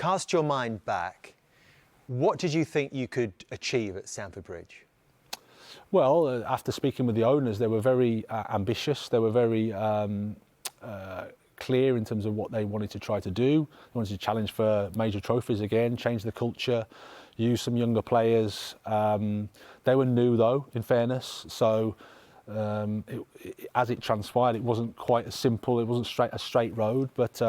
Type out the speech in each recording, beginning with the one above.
cast your mind back, what did you think you could achieve at Stamford Bridge? Well, after speaking with the owners, they were very ambitious. They were very clear in terms of what they wanted to try to do. They wanted to challenge for major trophies again, change the culture, use some younger players. They were new, though, in fairness. So as it transpired, it wasn't quite as simple. It wasn't a straight road, but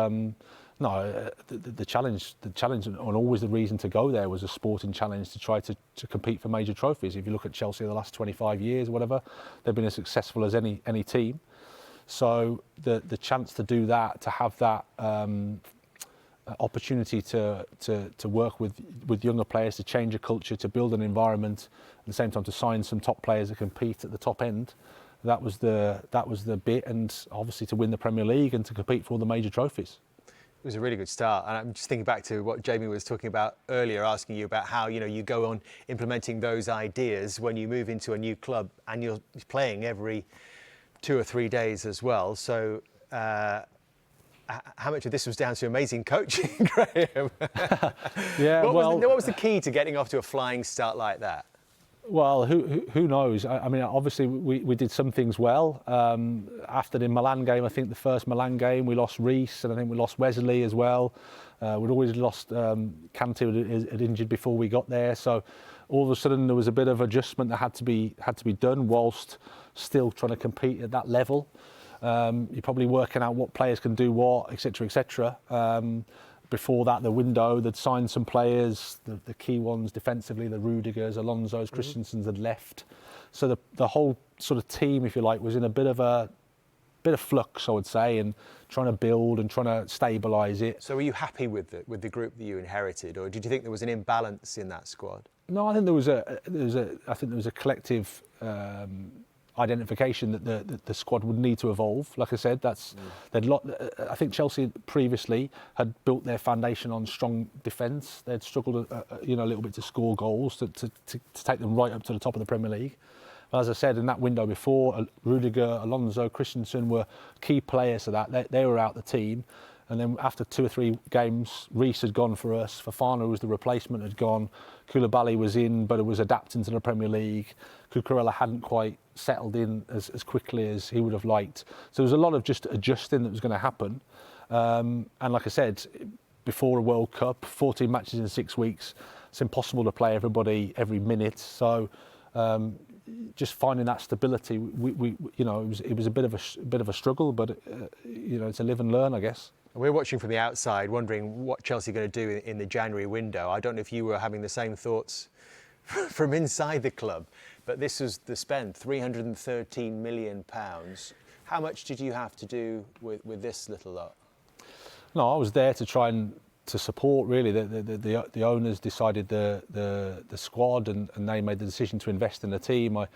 no, the challenge and always the reason to go there was a sporting challenge to try to compete for major trophies. If you look at Chelsea the last 25 years or whatever, they've been as successful as any team. So the chance to do that, to have that opportunity to work with younger players, to change a culture, to build an environment, at the same time to sign some top players that compete at the top end, that was the bit, and obviously to win the Premier League and to compete for all the major trophies. It was a really good start, and I'm just thinking back to what Jamie was talking about earlier, asking you about how you go on implementing those ideas when you move into a new club and you're playing every 2 or 3 days as well. So how much of this was down to amazing coaching, Graham? Yeah, what was the key to getting off to a flying start like that? Well, who knows? I mean, obviously we did some things well. After the Milan game, I think the first Milan game, we lost Reece, and I think we lost Wesley as well. We'd always lost Kante had injured before we got there, so all of a sudden there was a bit of adjustment that had to be done whilst still trying to compete at that level. You're probably working out what players can do what, etc., etc. Before that, the window, they'd signed some players, the key ones defensively, the Rudigers, Alonso's, Christensen's had left. So the whole sort of team, if you like, was in a bit of flux, I would say, and trying to build and trying to stabilise it. So were you happy with the group that you inherited, or did you think there was an imbalance in that squad? No, I think there was a collective identification that the squad would need to evolve. Like I said, I think Chelsea previously had built their foundation on strong defence. They'd struggled, a little bit to score goals to take them right up to the top of the Premier League. But as I said, in that window before, Rudiger, Alonso, Christensen were key players to that. They were out the team. And then after 2 or 3 games, Reece had gone for us. Fofana was the replacement, had gone. Koulibaly was in, but it was adapting to the Premier League. Cucurella hadn't quite settled in as quickly as he would have liked. So there was a lot of just adjusting that was going to happen. And like I said, before a World Cup, 14 matches in 6 weeks, it's impossible to play everybody every minute. So just finding that stability, it was a bit of a struggle, but it's a live and learn, I guess. We're watching from the outside, wondering what Chelsea are going to do in the January window. I don't know if you were having the same thoughts from inside the club, but this was the spend, £313 million. How much did you have to do with this little lot? No, I was there to try and to support, really. The owners decided the squad, and they made the decision to invest in the team. I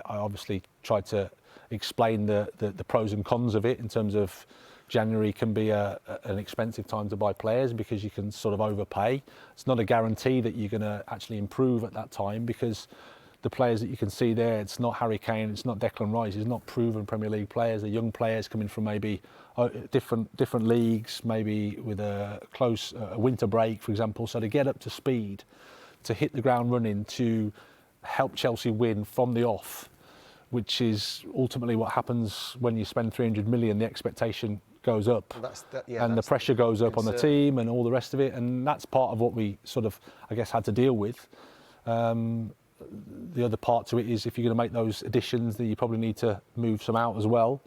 obviously tried to explain the pros and cons of it, in terms of January can be an expensive time to buy players because you can sort of overpay. It's not a guarantee that you're going to actually improve at that time, because the players that you can see there, it's not Harry Kane, it's not Declan Rice, it's not proven Premier League players. They're young players coming from maybe different leagues, maybe with a close winter break, for example. So to get up to speed, to hit the ground running, to help Chelsea win from the off, which is ultimately what happens when you spend 300 million, the expectation goes up, and the pressure goes up on the team and all the rest of it, and that's part of what we sort of, I guess, had to deal with. The other part to it is, if you're going to make those additions, then you probably need to move some out as well.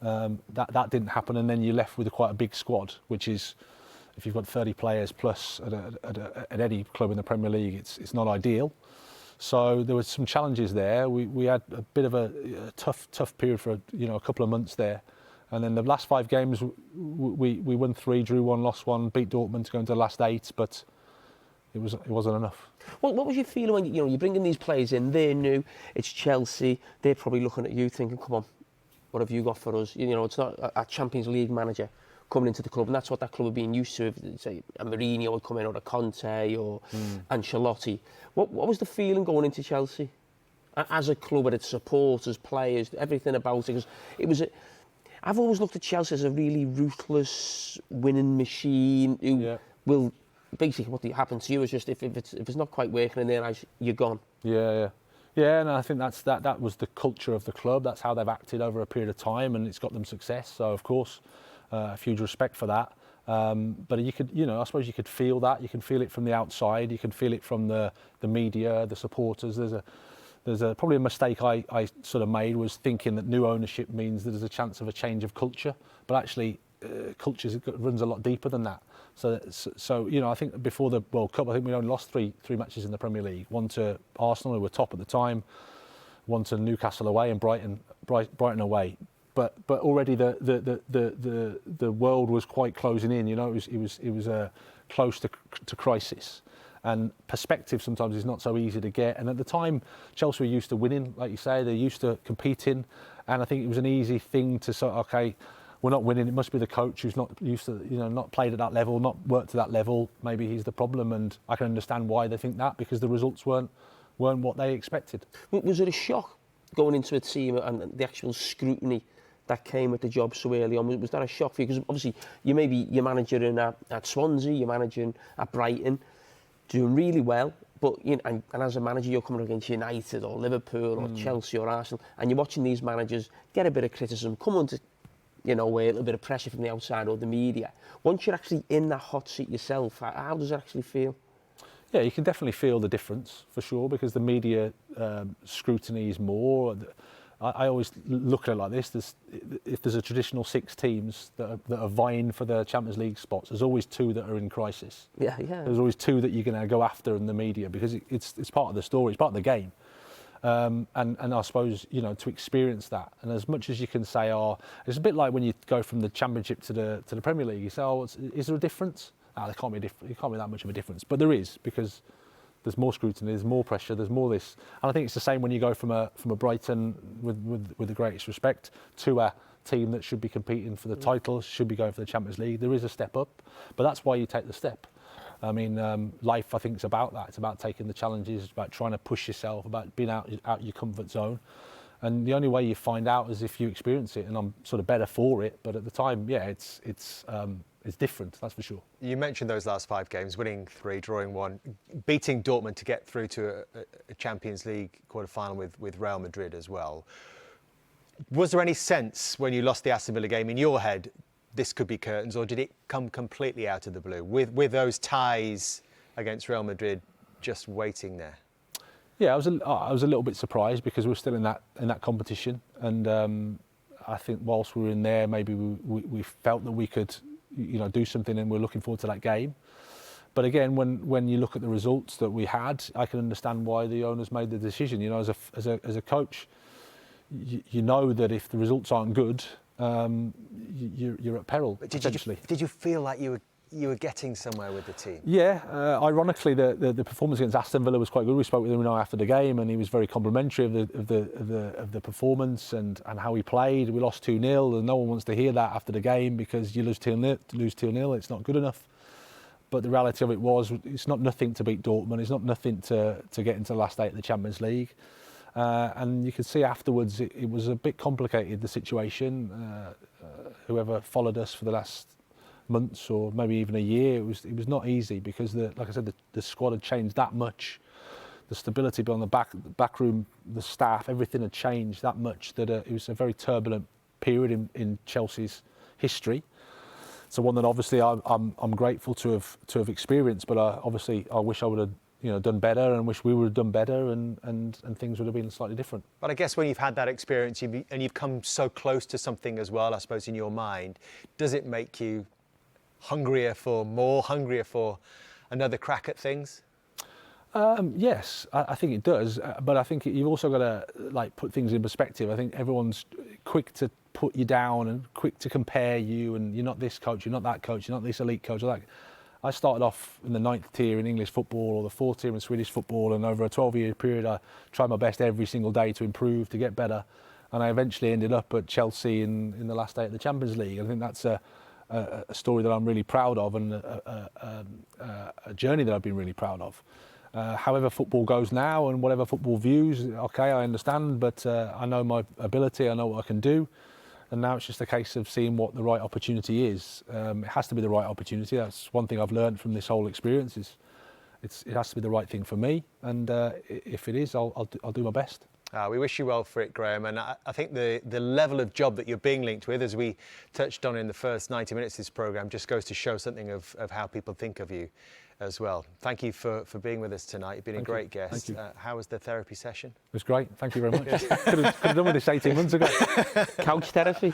That didn't happen, and then you're left with quite a big squad, which is, if you've got 30 players plus at any club in the Premier League, it's not ideal. So there were some challenges there. We had a bit of a tough period for a couple of months there. And then the last 5 games, we won 3, drew 1, lost 1, beat Dortmund to go into the last 8, but it wasn't enough. Well, what was your feeling when you're bringing these players in? They're new. It's Chelsea. They're probably looking at you thinking, "Come on, what have you got for us?" It's not a Champions League manager coming into the club, and that's what that club have been used to. If, say, a Mourinho would come in, or a Conte, or Ancelotti. What was the feeling going into Chelsea as a club, with its supporters, players, everything about it? Because I've always looked at Chelsea as a really ruthless winning machine who will basically what happened to you is just if it's not quite working in their eyes, you're gone. Yeah, and I think that was the culture of the club. That's how they've acted over a period of time, and it's got them success. So of course, a huge respect for that. But you could, I suppose you could feel that. You can feel it from the outside. You can feel it from the media, the supporters. There's probably a mistake I sort of made, was thinking that new ownership means that there's a chance of a change of culture. But actually, culture runs a lot deeper than that. So I think before the World Cup, I think we only lost three matches in the Premier League. One to Arsenal, who were top at the time. One to Newcastle away and Brighton away. But already the world was quite closing in. It was close to crisis. And perspective sometimes is not so easy to get. And at the time, Chelsea were used to winning, like you say. They're used to competing. And I think it was an easy thing to say, okay, we're not winning. It must be the coach who's not used to, not played at that level, not worked at that level. Maybe he's the problem. And I can understand why they think that, because the results weren't what they expected. Was it a shock going into a team and the actual scrutiny that came with the job so early on? Was that a shock for you? Because obviously you're managing at Swansea, you're managing at Brighton, doing really well. But and as a manager, you're coming against United or Liverpool or Chelsea or Arsenal, and you're watching these managers get a bit of criticism, come under a little bit of pressure from the outside or the media. Once you're actually in that hot seat yourself, how does it actually feel? Yeah, you can definitely feel the difference for sure, because the media scrutiny is more. I always look at it like this: if there's a traditional 6 teams that are vying for the Champions League spots, there's always 2 that are in crisis. Yeah. There's always 2 that you're going to go after in the media, because it's part of the story, it's part of the game. And I suppose, to experience that, and as much as you can say, it's a bit like when you go from the Championship to the Premier League. You say, is there a difference? There can't be that much of a difference, but there is, because there's more scrutiny, there's more pressure, there's more this. And I think it's the same when you go from a Brighton, with the greatest respect, to a team that should be competing for the title, should be going for the Champions League. There is a step up, but that's why you take the step. I mean, life, I think, is about that. It's about taking the challenges, it's about trying to push yourself, about being out your comfort zone. And the only way you find out is if you experience it, and I'm sort of better for it. But at the time, yeah, it's different, that's for sure. You mentioned those last 5 games, winning 3, drawing 1, beating Dortmund to get through to a Champions League quarter-final with Real Madrid as well. Was there any sense when you lost the Aston Villa game in your head this could be curtains, or did it come completely out of the blue with those ties against Real Madrid just waiting there? Yeah, I was a little bit surprised, because we're still in that competition, and I think whilst we were in there, maybe we felt that we could do something, and we're looking forward to that game. But again, when you look at the results that we had, I can understand why the owners made the decision. As a coach, you know that if the results aren't good, you're at peril, potentially. Did you feel like you were getting somewhere with the team? Yeah, ironically, the performance against Aston Villa was quite good. We spoke with him after the game, and he was very complimentary of the performance and how he played. We lost 2-0, and no one wants to hear that after the game, because you lose 2-0, it's not good enough. But the reality of it was, it's not nothing to beat Dortmund. It's not nothing to get into the last 8 of the Champions League. And you could see afterwards it was a bit complicated, the situation. Whoever followed us for the last months or maybe even a year, it was not easy, because like I said, the squad had changed that much. The stability beyond the back room, the staff, everything had changed that much that it was a very turbulent period in Chelsea's history. So one that obviously I'm grateful to have experienced, but obviously I wish I would have done better, and wish we would have done better, and things would have been slightly different. But I guess when you've had that experience and you've come so close to something as well, I suppose in your mind, does it make you hungrier for another crack at things? Yes, I think it does, but I think you've also got to put things in perspective. I think everyone's quick to put you down and quick to compare you, and you're not this coach, you're not that coach, you're not this elite coach. I started off in the 9th tier in English football, or the 4th tier in Swedish football, and over a 12-year period I tried my best every single day to improve, to get better, and I eventually ended up at Chelsea in the last 8 of the Champions League. I think that's a story that I'm really proud of, and a journey that I've been really proud of. However football goes now, and whatever football views, okay, I understand, but I know my ability, I know what I can do. and now it's just a case of seeing what the right opportunity is. It has to be the right opportunity. That's one thing I've learned from this whole experience is it has to be the right thing for me, and if it is, I'll do my best. We wish you well for it, Graham, and I think the level of job that you're being linked with, as we touched on in the first 90 minutes of this programme, just goes to show something of how people think of you as well. Thank you for being with us tonight. You've been a great guest. Thank you. How was the therapy session? It was great. Thank you very much. Could have done with this 18 months ago. Couch therapy.